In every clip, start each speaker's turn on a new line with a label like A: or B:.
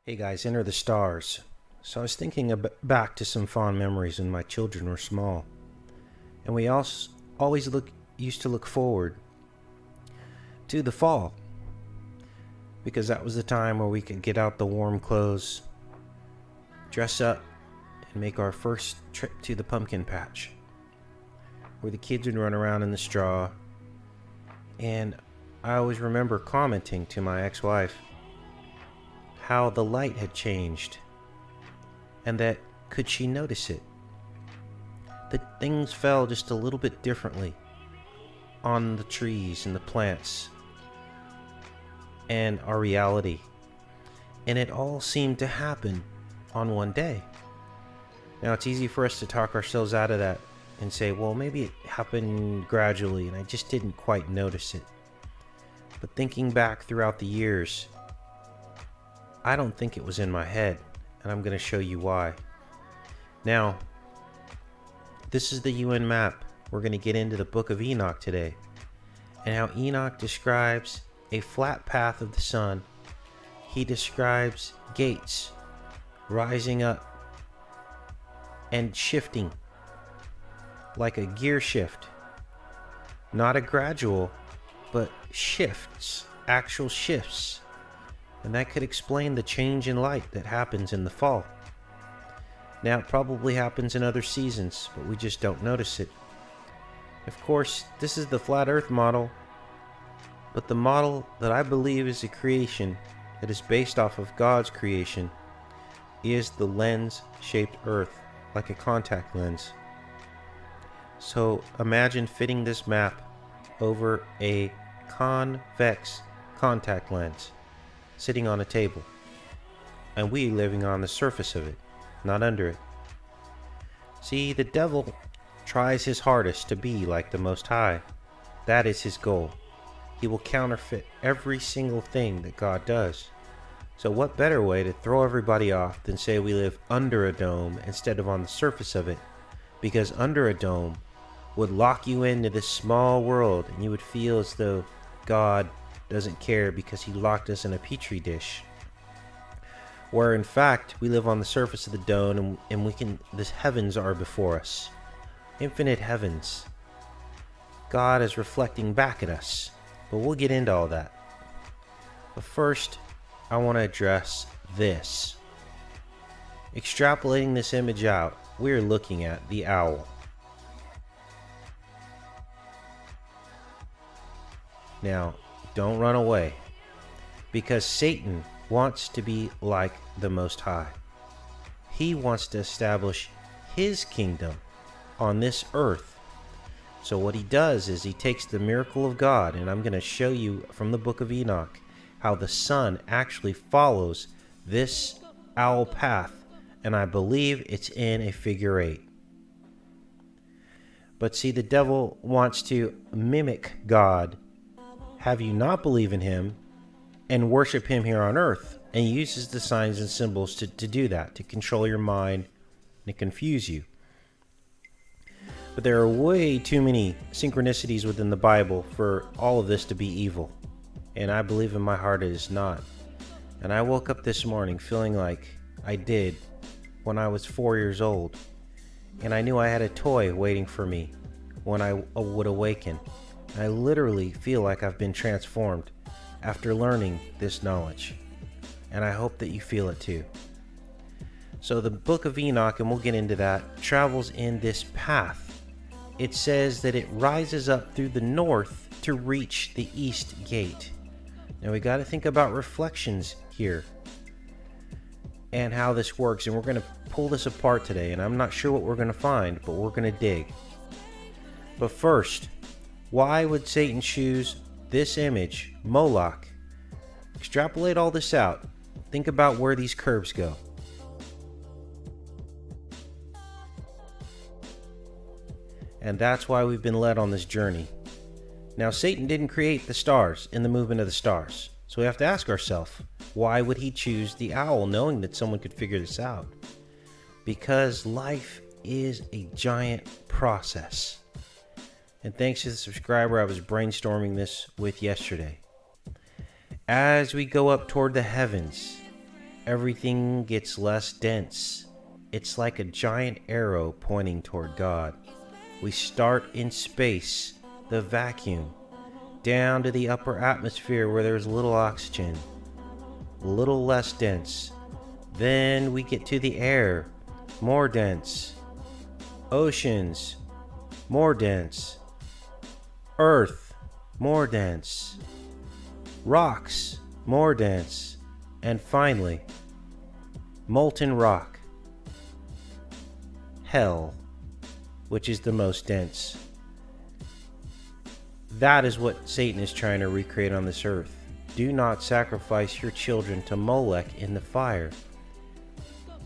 A: Hey guys, enter the stars. So I was thinking back to some fond memories when my children were small, and we always used to look forward to the fall because that was the time where we could get out the warm clothes, dress up, and make our first trip to the pumpkin patch, where the kids would run around in the straw. And I always remember commenting to my ex-wife how the light had changed, and that could she notice it, that things fell just a little bit differently on the trees and the plants and our reality. And it all seemed to happen on one day. Now it's easy for us to talk ourselves out of that and say, well, maybe it happened gradually and I just didn't quite notice it. But thinking back throughout the years, I don't think it was in my head, and I'm going to show you why. Now, this is the UN map. We're going to get into the book of Enoch today, and how Enoch describes a flat path of the sun. He describes gates rising up and shifting like a gear shift. Not a gradual, but shifts, actual shifts. And that could explain the change in light that happens in the fall. Now, it probably happens in other seasons, but we just don't notice it. Of course, this is the flat earth model, but the model that I believe is a creation that is based off of God's creation is the lens-shaped earth, like a contact lens. So imagine fitting this map over a convex contact lens sitting on a table, and we living on the surface of it, not under it. See, the devil tries his hardest to be like the Most High. That is his goal. He will counterfeit every single thing that God does. So what better way to throw everybody off than say we live under a dome instead of on the surface of it? Because under a dome would lock you into this small world, and you would feel as though God doesn't care because he locked us in a petri dish. Where in fact we live on the surface of the dome, and the heavens are before us. Infinite heavens. God is reflecting back at us. But we'll get into all that. But first, I want to address this. Extrapolating this image out, we're looking at the owl. Now, don't run away, because Satan wants to be like the Most High. He wants to establish his kingdom on this earth. So what he does is he takes the miracle of God, and I'm going to show you from the book of Enoch how the sun actually follows this owl path, and I believe it's in a figure 8. But see, the devil wants to mimic God, have you not believe in him, and worship him here on earth, and uses the signs and symbols to do that, to control your mind and to confuse you. But there are way too many synchronicities within the Bible for all of this to be evil, and I believe in my heart it is not. And I woke up this morning feeling like I did when I was 4 years old, and I knew I had a toy waiting for me when I would awaken. I literally feel like I've been transformed after learning this knowledge, and I hope that you feel it too. So the book of Enoch, and we'll get into that, travels in this path. It says that it rises up through the north to reach the east gate. Now we got to think about reflections here and how this works, and we're going to pull this apart today, and I'm not sure what we're going to find, but we're going to dig. But first, why would Satan choose this image, Moloch? Extrapolate all this out. Think about where these curves go. And that's why we've been led on this journey. Now, Satan didn't create the stars in the movement of the stars. So we have to ask ourselves, why would he choose the owl, knowing that someone could figure this out? Because life is a giant process. And thanks to the subscriber I was brainstorming this with yesterday. As we go up toward the heavens, everything gets less dense. It's like a giant arrow pointing toward God. We start in space, the vacuum, down to the upper atmosphere where there's little oxygen, a little less dense. Then we get to the air, more dense. Oceans, more dense. Earth, more dense. Rocks, more dense. And finally, molten rock. Hell, which is the most dense. That is what Satan is trying to recreate on this earth. Do not sacrifice your children to Molech in the fire.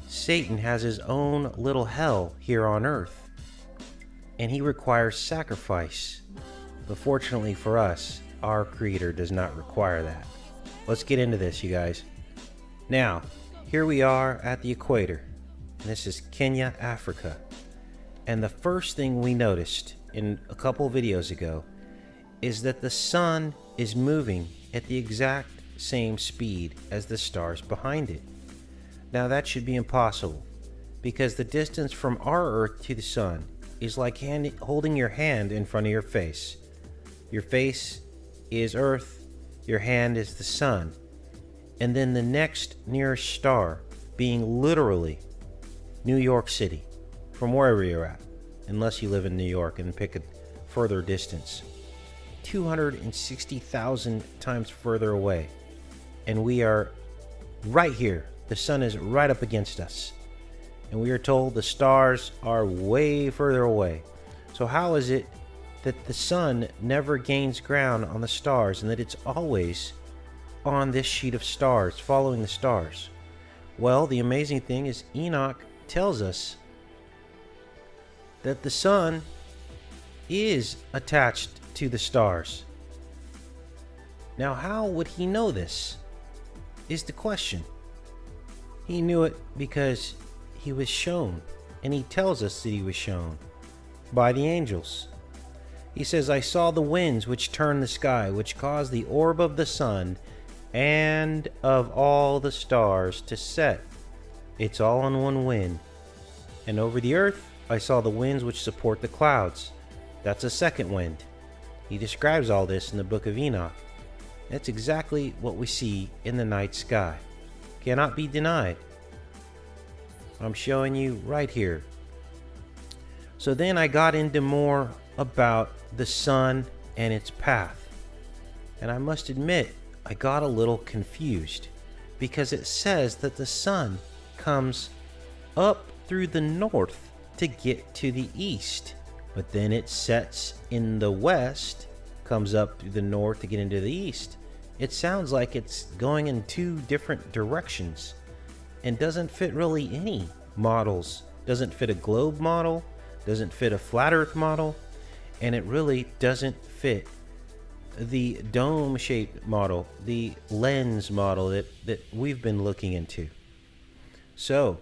A: Satan has his own little hell here on earth, and he requires sacrifice. But fortunately for us, our Creator does not require that. Let's get into this, you guys. Now, here we are at the equator. This is Kenya, Africa. And the first thing we noticed in a couple videos ago is that the sun is moving at the exact same speed as the stars behind it. Now that should be impossible, because the distance from our Earth to the sun is like holding your hand in front of your face. Your face is Earth, your hand is the sun, and then the next nearest star being literally New York City, from wherever you're at, unless you live in New York and pick a further distance. 260,000 times further away, and we are right here. The sun is right up against us, and we are told the stars are way further away. So how is it that the sun never gains ground on the stars, and that it's always on this sheet of stars, following the stars? Well, the amazing thing is Enoch tells us that the sun is attached to the stars. Now, how would he know this is the question. He knew it because he was shown, and he tells us that he was shown by the angels. He says, I saw the winds which turned the sky, which caused the orb of the sun and of all the stars to set. It's all on one wind. And over the earth I saw the winds which support the clouds. That's a second wind. He describes all this in the book of Enoch. That's exactly what we see in the night sky. Cannot be denied. I'm showing you right here. So then I got into more about the sun and its path. And I must admit, I got a little confused, because it says that the sun comes up through the north to get to the east, but then it sets in the west, comes up through the north to get into the east. It sounds like it's going in two different directions and doesn't fit really any models. Doesn't fit a globe model, doesn't fit a flat earth model, and it really doesn't fit the dome-shaped model, the lens model that we've been looking into. So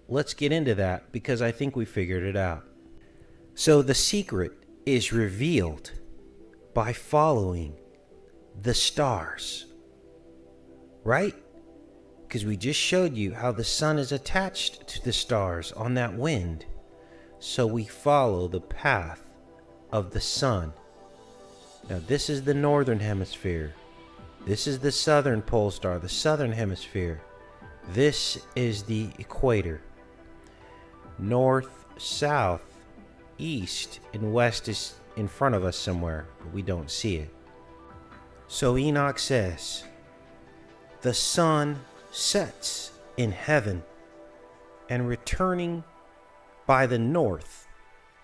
A: let's get into that, because I think we figured it out. So the secret is revealed by following the stars, right? Because we just showed you how the sun is attached to the stars on that wind. So we follow the path of the sun. Now this is the northern hemisphere. This is the southern pole star, the southern hemisphere. This is the equator. North, south, east, and west is in front of us somewhere, but we don't see it. So Enoch says, the sun sets in heaven, and returning by the north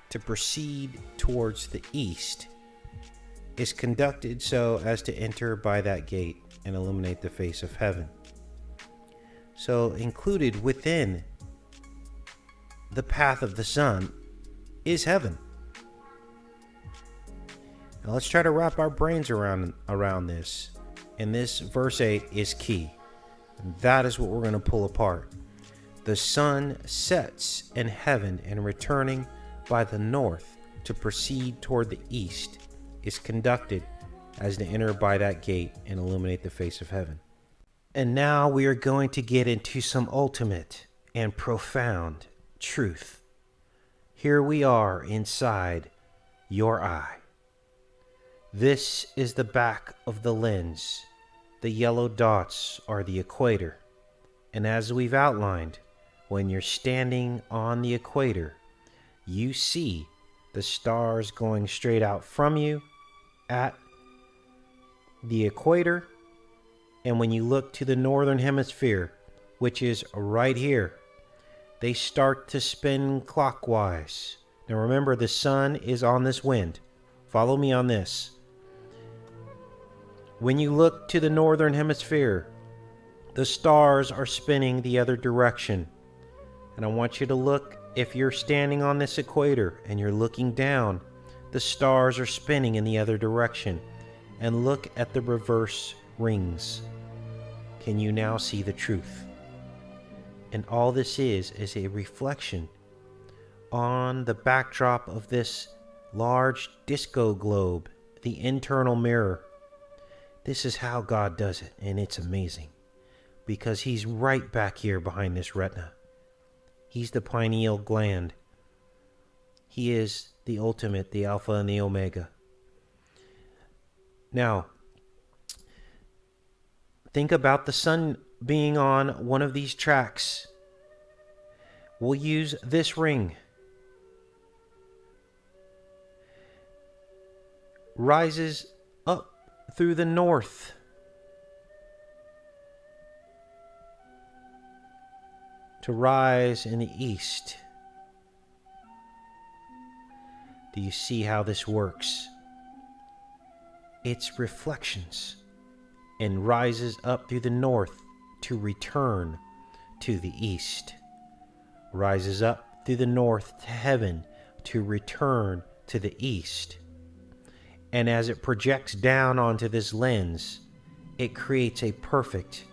A: to proceed towards the east is conducted so as to enter by that gate and illuminate the face of heaven. So included within the path of the sun is heaven. Now let's try to wrap our brains around this. And this verse 8 is key. And that is what we're going to pull apart. The sun sets in heaven, and returning by the north to proceed toward the east is conducted as to enter by that gate and illuminate the face of heaven. And now we are going to get into some ultimate and profound truth. Here we are inside your eye. This is the back of the lens. The yellow dots are the equator. And as we've outlined, when you're standing on the equator, you see the stars going straight out from you at the equator. And when you look to the northern hemisphere, which is right here, they start to spin clockwise. Now remember, the sun is on this wind. Follow me on this. When you look to the northern hemisphere, the stars are spinning the other direction. And I want you to look, if you're standing on this equator and you're looking down, the stars are spinning in the other direction. And look at the reverse rings. Can you now see the truth? And all this is a reflection on the backdrop of this large disco globe, the internal mirror. This is how God does it, and it's amazing. Because he's right back here behind this retina. He's the pineal gland. He is the ultimate, the Alpha and the Omega. Now, think about the sun being on one of these tracks. We'll use this ring. Rises up through the north. To rise in the east. Do you see how this works? It's reflections and rises up through the north to return to the east. Rises up through the north to heaven to return to the east. And as it projects down onto this lens, it creates a perfect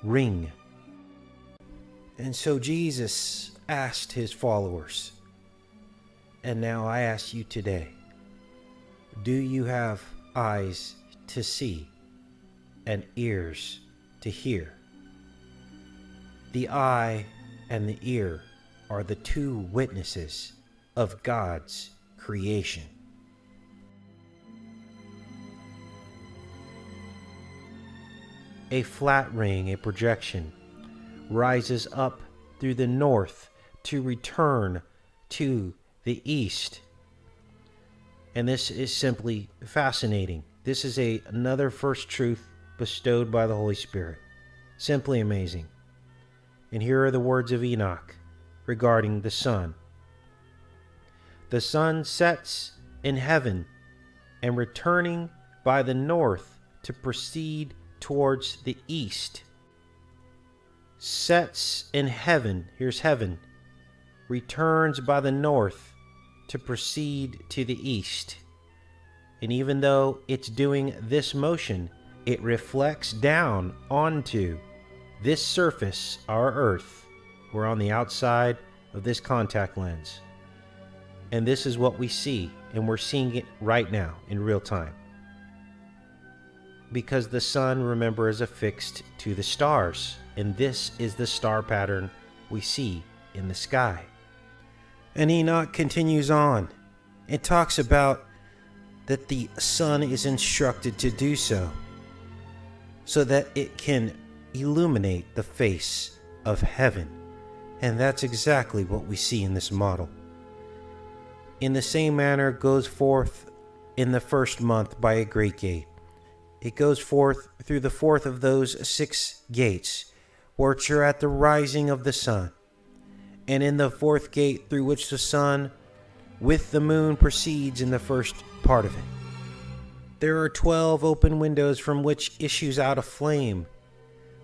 A: ring. And so Jesus asked his followers, and now I ask you today, do you have eyes to see and ears to hear? The eye and the ear are the two witnesses of God's creation. A flat ring, a projection, rises up through the north to return to the east. And this is simply fascinating. This is another first truth bestowed by the Holy Spirit. Simply amazing. And here are the words of Enoch regarding the sun. The sun sets in heaven and returning by the north to proceed towards the east. Sets in heaven, here's heaven, returns by the north to proceed to the east. And even though it's doing this motion, it reflects down onto this surface, our earth. We're on the outside of this contact lens. And this is what we see, and we're seeing it right now in real time. Because the sun, remember, is affixed to the stars. And this is the star pattern we see in the sky. And Enoch continues on. It talks about that the sun is instructed to do so that it can illuminate the face of heaven. And that's exactly what we see in this model. In the same manner goes forth in the first month by a great gate. It goes forth through the fourth of those 6 gates, which are at the rising of the sun. And in the fourth gate through which the sun with the moon proceeds in the first part of it. There are 12 open windows from which issues out a flame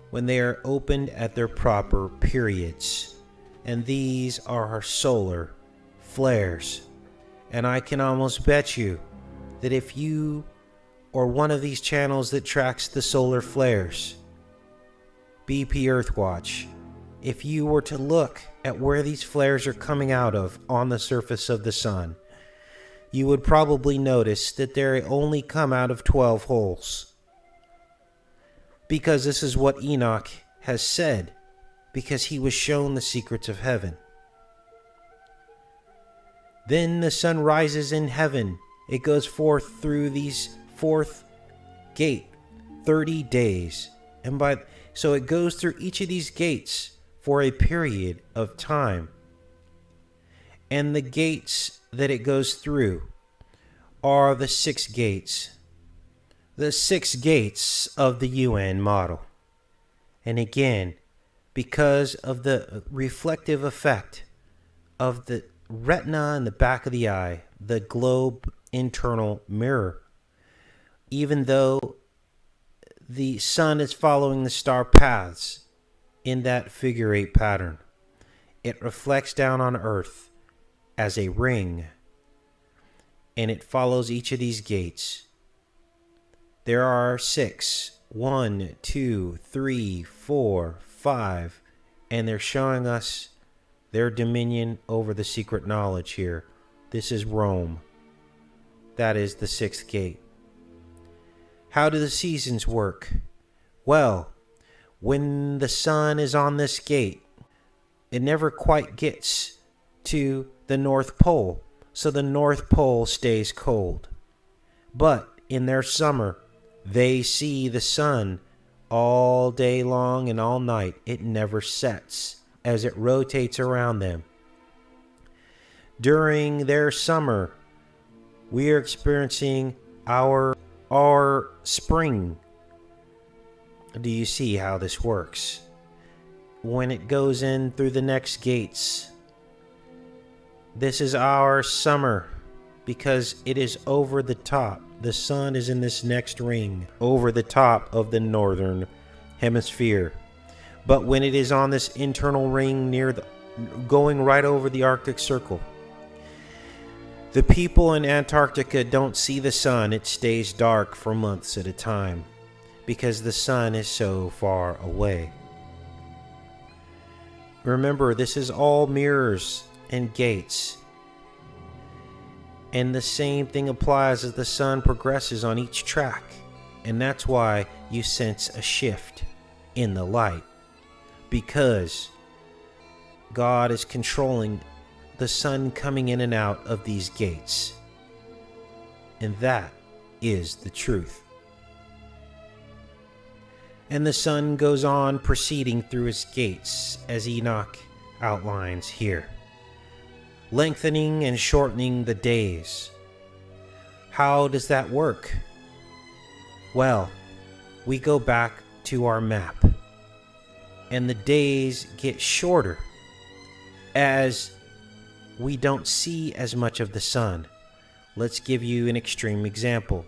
A: when they are opened at their proper periods. And these are our solar flares. And I can almost bet you that if you or one of these channels that tracks the solar flares, BP Earthwatch, if you were to look at where these flares are coming out of on the surface of the sun, you would probably notice that they only come out of 12 holes. because this is what Enoch has said, because he was shown the secrets of heaven. Then the sun rises in heaven. It goes forth through these fourth gate 30 days. So it goes through each of these gates for a period of time. And the gates that it goes through are the 6 gates. The 6 gates of the UN model. And again, because of the reflective effect of the retina in the back of the eye, the globe internal mirror, even though the sun is following the star paths in that figure 8 pattern, it reflects down on Earth as a ring, and it follows each of these gates. There are 6, 1, 2, 3, 4, 5, and they're showing us their dominion over the secret knowledge here. This is Rome. That is the 6th gate. How do the seasons work? Well, when the sun is on this gate, it never quite gets to the North Pole, so the North Pole stays cold. But in their summer, they see the sun all day long and all night. It never sets as it rotates around them. During their summer, we are experiencing our spring. Do you see how this works? When it goes in through the next gates, this is our summer because it is over the top. The sun is in this next ring over the top of the northern hemisphere. But when it is on this internal ring going right over the Arctic Circle, the people in Antarctica don't see the sun. It stays dark for months at a time because the sun is so far away. Remember, this is all mirrors and gates. And the same thing applies as the sun progresses on each track. And that's why you sense a shift in the light, because God is controlling the sun coming in and out of these gates. And that is the truth. And the sun goes on proceeding through its gates, as Enoch outlines here, lengthening and shortening the days. How does that work? Well, we go back to our map, and the days get shorter as we don't see as much of the sun. Let's give you an extreme example.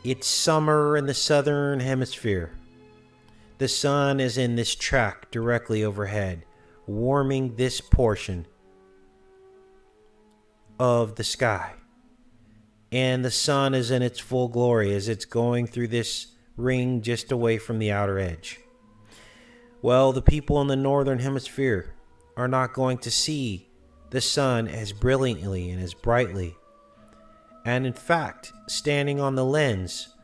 A: It's summer in the southern hemisphere. The sun is in this track directly overhead, warming this portion of the sky. And the sun is in its full glory as it's going through this ring just away from the outer edge. Well, the people in the northern hemisphere are not going to see the sun as brilliantly and as brightly. And in fact, standing on the lens,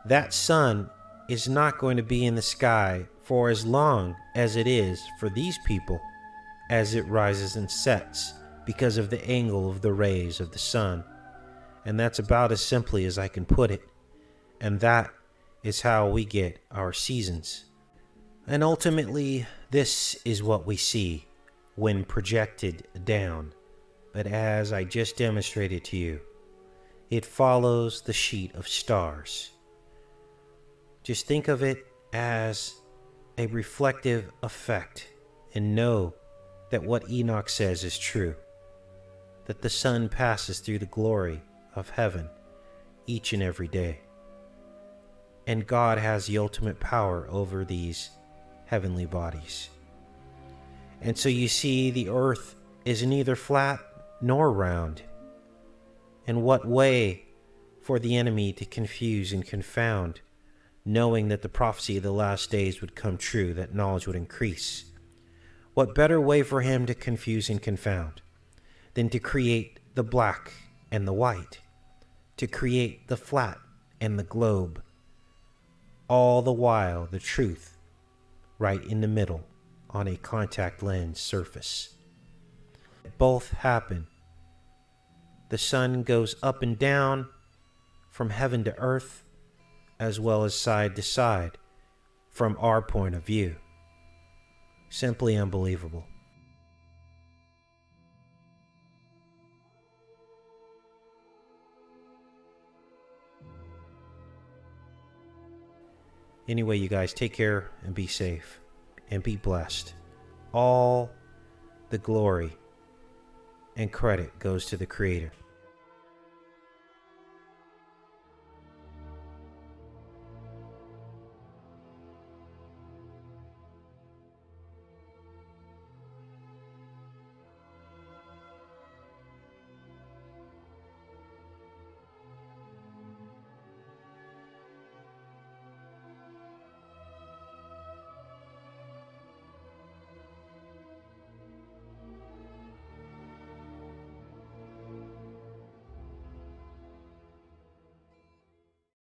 A: that sun is not going to be in the sky for as long as it is for these people as it rises and sets because of the angle of the rays of the sun. And that's about as simply as I can put it. And that is how we get our seasons. And ultimately, this is what we see when projected down. But as I just demonstrated to you, it follows the sheet of stars. Just think of it as a reflective effect and know that what Enoch says is true, that the sun passes through the glory of heaven each and every day. And God has the ultimate power over these heavenly bodies. And so you see, the earth is neither flat nor round. And what way for the enemy to confuse and confound, knowing that the prophecy of the last days would come true, that knowledge would increase. What better way for him to confuse and confound than to create the black and the white, to create the flat and the globe, All the while, the truth right in the middle on a contact lens surface. Both happen. The sun goes up and down from heaven to earth, as well as side to side from our point of view. Simply unbelievable. Anyway, you guys, take care and be safe and be blessed. All the glory and credit goes to the Creator.